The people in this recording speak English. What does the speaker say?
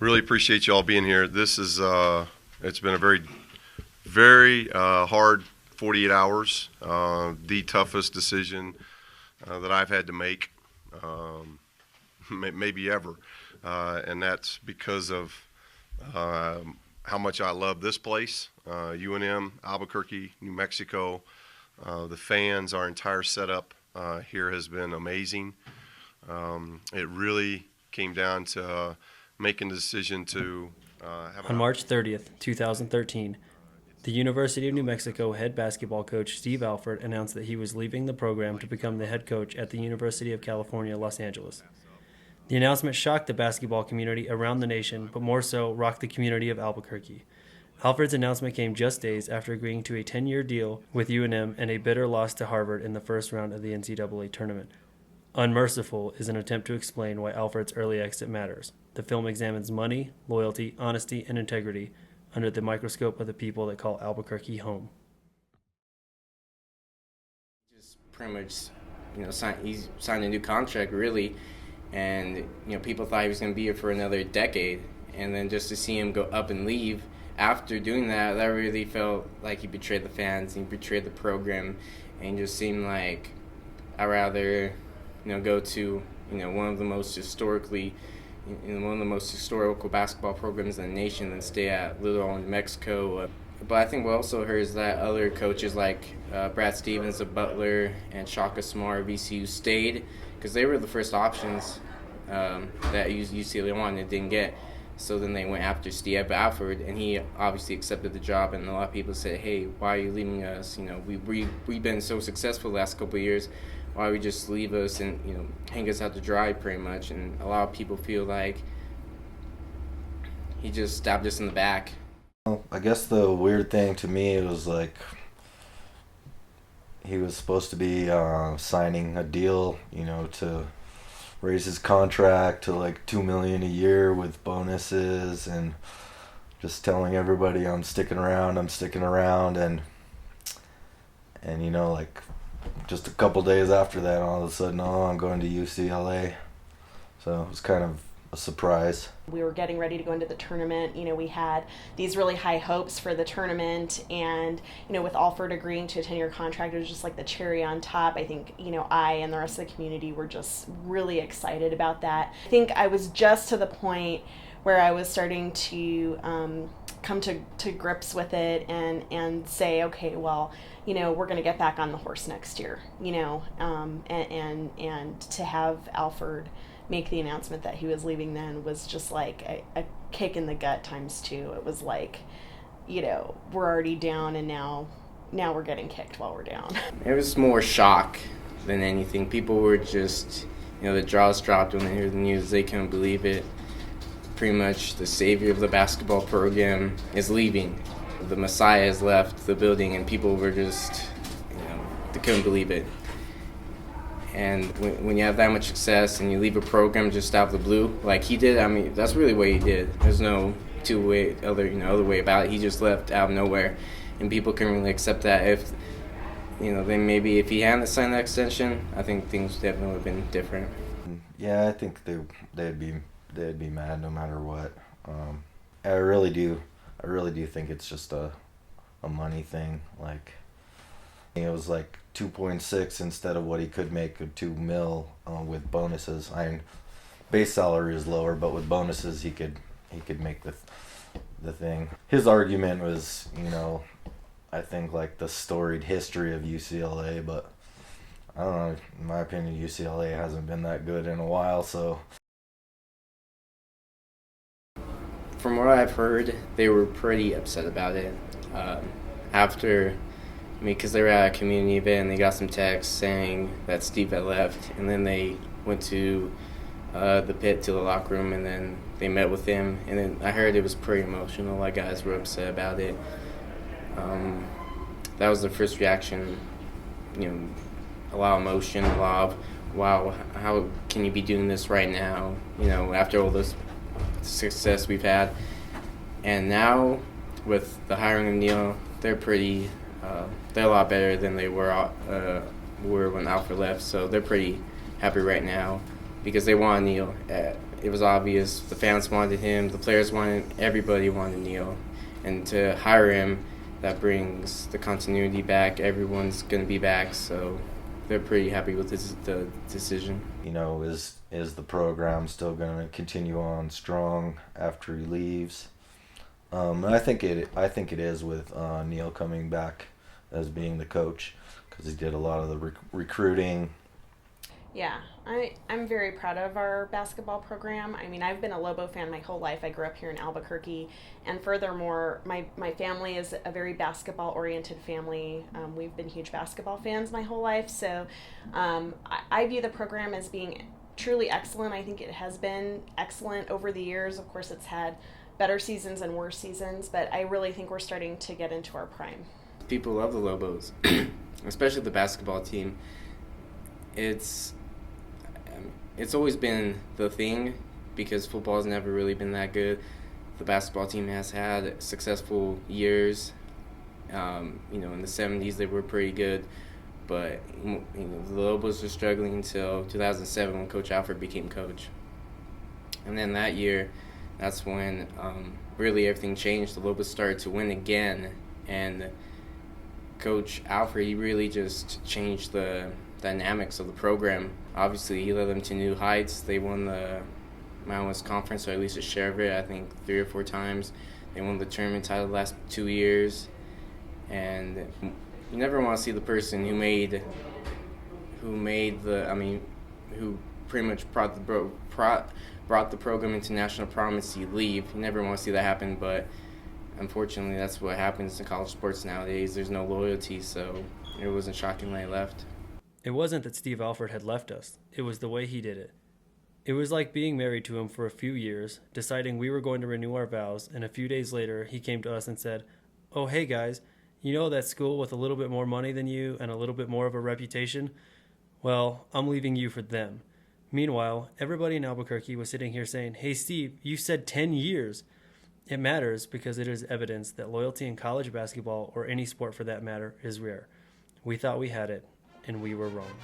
Really appreciate you all being here. This is it's been a very hard 48 hours. The toughest decision that I've had to make, maybe ever, and that's because of how much I love this place, UNM, Albuquerque, New Mexico. The fans, our entire setup here has been amazing. It really came down to making the decision to have On March 30th, 2013, the University of New Mexico head basketball coach Steve Alford announced that he was leaving the program to become the head coach at the University of California, Los Angeles. The announcement shocked the basketball community around the nation, but more so rocked the community of Albuquerque. Alford's announcement came just days after agreeing to a 10-year deal with UNM and a bitter loss to Harvard in the first round of the NCAA tournament. UNMerciful is an attempt to explain why Alford's early exit matters. The film examines money, loyalty, honesty, and integrity under the microscope of the people that call Albuquerque home. Just pretty much, he signed a new contract, really, and, people thought he was going to be here for another decade, and then just to see him go up and leave after doing that, that really felt like he betrayed the fans, he betrayed the program, and just seemed like I'd rather, go to, one of the most historical basketball programs in the nation than stay at Little New Mexico. But I think what also hurt is that other coaches like Brad Stevens of Butler and Shaka Smart of VCU stayed because they were the first options that UCLA wanted and didn't get. So then they went after Steve Alford, and he obviously accepted the job. And a lot of people said, "Hey, why are you leaving us? We've been so successful the last couple of years. Why would you just leave us and hang us out to dry, pretty much?" And a lot of people feel like he just stabbed us in the back. I guess the weird thing to me was like he was supposed to be signing a deal, to raise his contract to like $2 million a year with bonuses, and just telling everybody I'm sticking around, and like just a couple days after that, all of a sudden, I'm going to UCLA. So it was kind of a surprise. We were getting ready to go into the tournament. We had these really high hopes for the tournament, and with Alford agreeing to a 10-year contract, it was just like the cherry on top. I think I and the rest of the community were just really excited about that. I think I was just to the point where I was starting to come to grips with it and say, okay, well, we're going to get back on the horse next year, and to have Alford make the announcement that he was leaving then was just like a kick in the gut times two. It was like, we're already down, and now we're getting kicked while we're down. It was more shock than anything. People were just, the jaws dropped when they heard the news. They couldn't believe it. Pretty much the savior of the basketball program is leaving. The Messiah has left the building, and people were just, they couldn't believe it. And when you have that much success and you leave a program just out of the blue, like he did, that's really what he did. There's no other way about it. He just left out of nowhere, and people can really accept that. If, then maybe if he hadn't signed that extension, I think things definitely would have been different. Yeah, I think they'd be mad no matter what. I really do think it's just a money thing. Like, it was like 2.6 instead of what he could make of $2 million with bonuses. Base salary is lower, but with bonuses he could make the thing. His argument was, I think like the storied history of UCLA, but I don't know. In my opinion, UCLA hasn't been that good in a while, so. From what I've heard, they were pretty upset about it. After, because they were at a community event, and they got some texts saying that Steve had left, and then they went to the pit, to the locker room, and then they met with him, and then I heard it was pretty emotional. Like, guys were upset about it. That was the first reaction. A lot of emotion, a lot of, wow, how can you be doing this right now? After all this success we've had. And now with the hiring of Neil, they're a lot better than they were when Alfred left. So they're pretty happy right now because they want Neil it was obvious. The fans wanted him, the players wanted him, everybody wanted Neil. And to hire him, that brings the continuity back. Everyone's going to be back, so they're pretty happy with the decision. You know, is the program still going to continue on strong after he leaves? And I think it is with Neil coming back as being the coach, because he did a lot of the recruiting. Yeah, I'm very proud of our basketball program. I mean, I've been a Lobo fan my whole life. I grew up here in Albuquerque, and furthermore, my family is a very basketball-oriented family. We've been huge basketball fans my whole life, so I view the program as being truly excellent. I think it has been excellent over the years. Of course, it's had better seasons and worse seasons, but I really think we're starting to get into our prime. People love the Lobos, especially the basketball team. It's always been the thing because football's never really been that good. The basketball team has had successful years. In the 70s they were pretty good, but the Lobos were struggling until 2007 when Coach Alford became coach. And then that year, that's when really everything changed. The Lobos started to win again, and Coach Alfred, he really just changed the dynamics of the program. Obviously, he led them to new heights. They won the Mountain West Conference, or at least a share of it, I think 3 or 4 times. They won the tournament title the last 2 years. And you never want to see the person who pretty much brought the program into national prominence leave. You never want to see that happen, but unfortunately that's what happens in college sports nowadays. There's no loyalty, so it wasn't shocking when he left. It wasn't that Steve Alford had left us. It was the way he did it. It was like being married to him for a few years, deciding we were going to renew our vows, and a few days later he came to us and said, "Oh, hey guys, you know that school with a little bit more money than you and a little bit more of a reputation? Well, I'm leaving you for them." Meanwhile, everybody in Albuquerque was sitting here saying, "Hey Steve, you said 10 years. It matters because it is evidence that loyalty in college basketball, or any sport for that matter, is rare. We thought we had it, and we were wrong.